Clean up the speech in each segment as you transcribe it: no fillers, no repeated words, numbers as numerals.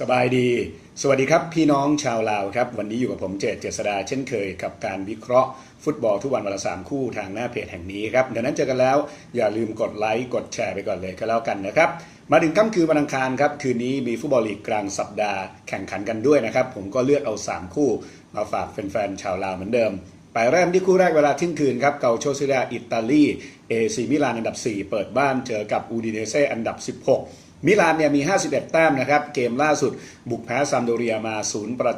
สบายดีสวัสดีครับพี่น้องชาวลาวครับวันนี้อยู่กับผมเจษดาเช่นเคยกับการวิเคราะห์ฟุตบอลทุกวันวันละ3คู่ทางหน้าเพจแห่งนี้ครับดังนั้นเจอกันแล้วอย่าลืมกดไลค์กดแชร์ไปก่อนเลยก็แล้วกันนะครับมาถึงค่ำคืนวันอังคารครับคืนนี้มีฟุตบอลลีกกลางสัปดาห์แข่งขันกันด้วยนะครับผมก็เลือกเอา3คู่มาฝากแฟนๆชาวลาวเหมือนเดิมไปเริ่มที่คู่แรกเวลาเที่ยงคืนครับเกาโชซิเลียอิตาลีเอซีมิลานอันดับ4เปิดบ้านเจอกับอูดิเนเซ่อันดับ16มิลานเนี่ยมี51แต้มนะครับเกมล่าสุดบุกแพ้ซัมโดเรียมา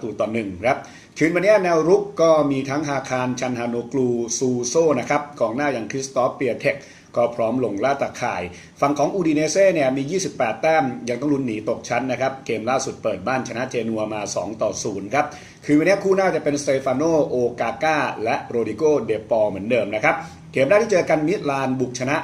0-1ครับคืนวันนี้แนวรุกก็มีทั้งฮาคารชันฮานโกลูซูโซนะครับกองหน้าอย่างคริสตอฟเปียเทคก็พร้อมลงล่าตะข่ายฝั่งของอูดิเนเซ่เนี่ยมี28แต้มยังต้องลุ้นหนีตกชั้นนะครับเกมล่าสุดเปิดบ้านชนะเจนัวมา2-0ครับคือวันนี้คู่หน้าจะเป็นสเตฟานโนโอกาก้าและโรดิโกเดปอเหมือนเดิมนะครับเกมแรกที่เจอกันมิลานบุกชนะ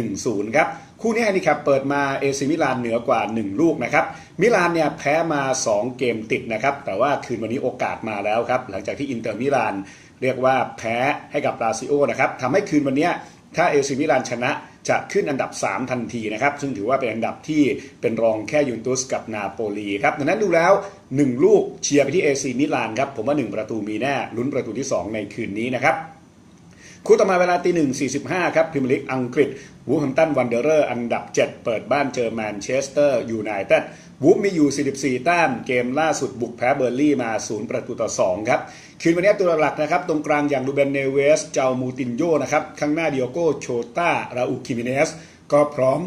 1-0ครับคู่นี้แฮนดิแคปเปิดมาเอซิมิลานเหนือกว่า1ลูกนะครับมิลานเนี่ยแพ้มา2เกมติดนะครับแต่ว่าคืนวันนี้โอกาสมาแล้วครับหลังจากที่อินเตอร์มิลานเรียกว่าแพ้ให้กับลาซิโอนะครับทำให้คืนวันนี้ถ้าเอซิมิลานชนะจะขึ้นอันดับ3ทันทีนะครับซึ่งถือว่าเป็นอันดับที่เป็นรองแค่ยูเวนตุสกับนาโปลีครับดังนั้นดูแล้ว1ลูกเชียร์ไปที่เอซิมิลานครับผมว่า1ประตูมีแน่ลุ้นประตูที่2ในคืนนี้นะครับคู่ต่อมาเวลาตี 1:45 ครับพรีเมียร์ลีกอังกฤษวูฟแฮมป์ตันวันเดอเรอร์อันดับ7เปิดบ้านเจอแมนเชสเตอร์ยูไนเต็ดวูฟมีอยู่44แต้มเกมล่าสุดบุกแพ้เบอร์ลี่มา0-2ครับคืนวันนี้ตัวหลักนะครับตรงกลางอย่างลูเบนเนเวสเจ้ามูตินโญนะครับข้างหน้าดิโอโกโชต้าราอูคิมิเนสก็พร้อม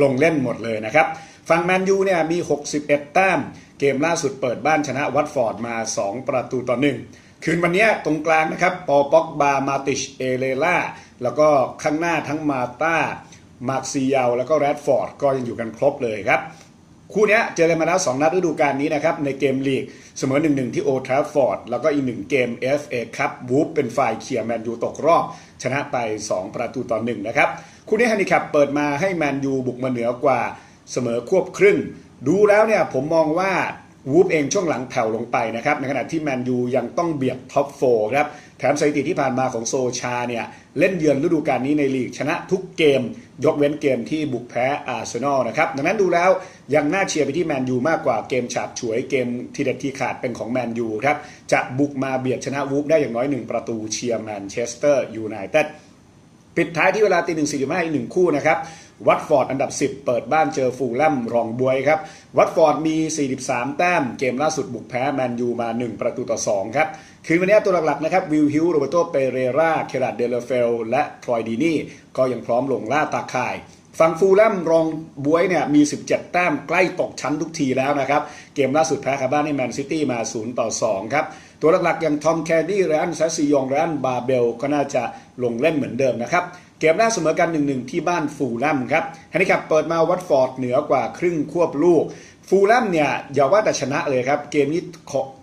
ลงเล่นหมดเลยนะครับฝั่งแมนยูเนี่ยมี61แต้มเกมล่าสุดเปิดบ้านชนะวัตฟอร์ดมา2-1คืนวันนี้ตรงกลางนะครับปอป็อกบามาติชเอเลล่าแล้วก็ข้างหน้าทั้งมาต้ามาร์ซียาแล้วก็แรดฟอร์ดก็ยังอยู่กันครบเลยครับคู่นี้เจอกันมาแล้ว2นัดฤดูกาลนี้นะครับในเกมลีกเสมอ 1-1 ที่โอลด์แทราฟฟอร์ดแล้วก็อีก1เกม FA คัพวูฟเป็นฝ่ายเคลียร์แมนยูตกรอบชนะไป2-1นะครับคู่นี้แฮนดิแคปเปิดมาให้แมนยูบุกมาเหนือกว่าเสมอควบครึ่งดูแล้วเนี่ยผมมองว่าวูฟเองช่วงหลังแผ่วลงไปนะครับในขณะที่แมนยูยังต้องเบียดท็อป4ครับแถมสถิติที่ผ่านมาของโซชาเนี่ยเล่นเยือนฤดูกาลนี้ในลีกชนะทุกเกมยกเว้นเกมที่บุกแพ้อาร์เซนอลนะครับดังนั้นดูแล้วยังน่าเชียร์ไปที่แมนยูมากกว่าเกมฉาบฉวยเกมทีเด็ดทีขาดเป็นของแมนยูครับจะบุกมาเบียดชนะวูฟได้อย่างน้อย1ประตูเชียร์แมนเชสเตอร์ยูไนเต็ดปิดท้ายที่เวลาตี 1:45 อีก1คู่นะครับวัตฟอร์ดอันดับ10เปิดบ้านเจอฟูลแลมรองบวยครับวัตฟอร์ดมี43แต้มเกมล่าสุดบุกแพ้แมนยูมา1-2ครับคืนวันนี้ตัวหลักๆนะครับวิลฮิลโรเบโตเปเรราเคราดเดลเฟลและทรอยดีนี่ก็ยังพร้อมลงล่าตาข่ายฝั่งฟูลแลมรองบวยเนี่ยมี17แต้มใกล้ตกชั้นทุกทีแล้วนะครับเกมล่าสุดแพ้คาบ้านให้แมนซิตี้มา0-2ครับตัวหลักๆอย่างทอมแคดดี้ไรอันแซซิยองไรอันบาเบลก็น่าจะลงเล่นเหมือนเดิมนะครับเกมแรกเสมอกัน 1-1 ที่บ้านฟูลแลมครับแฮนดิแคปเปิดมาวัตฟอร์ดเหนือกว่าครึ่งควบลูกฟูลแลมเนี่ยอย่าว่าแต่ชนะเลยครับเกมนี้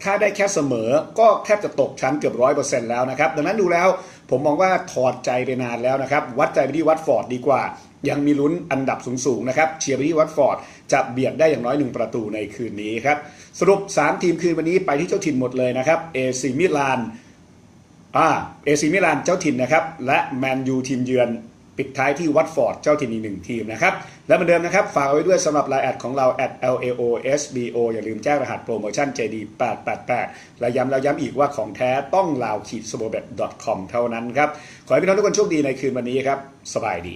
ถ้าได้แค่เสมอก็แทบจะตกชั้นเกือบ 100% แล้วนะครับดังนั้นดูแล้วผมมองว่าถอดใจไปนานแล้วนะครับวัดใจไปที่วัตฟอร์ดดีกว่ายังมีลุ้นอันดับสูงๆนะครับเชียร์ไปที่วัตฟอร์ดจะเบียดได้อย่างน้อย1ประตูในคืนนี้ครับสรุป3ทีมคืนวันนี้ไปที่เจ้าถิ่นหมดเลยนะครับเอซีมิลานเอซีมิลานเจ้าถิ่นนะครับและแมนยูทีมเยือนปิดท้ายที่วัตฟอร์ดเจ้าถิ่นอีก1ทีมนะครับและเหมือนเดิมนะครับฝากเอาไว้ด้วยสำหรับไลน์แอดของเรา @LAOSBO อย่าลืมแจ้งรหัสโปรโมชั่น JD888 และย้ำแล้วย้ำอีกว่าของแท้ต้องlao-sportbet.com เท่านั้นครับขอให้พี่น้องทุกคนโชคดีในคืนวันนี้ครับสบายดี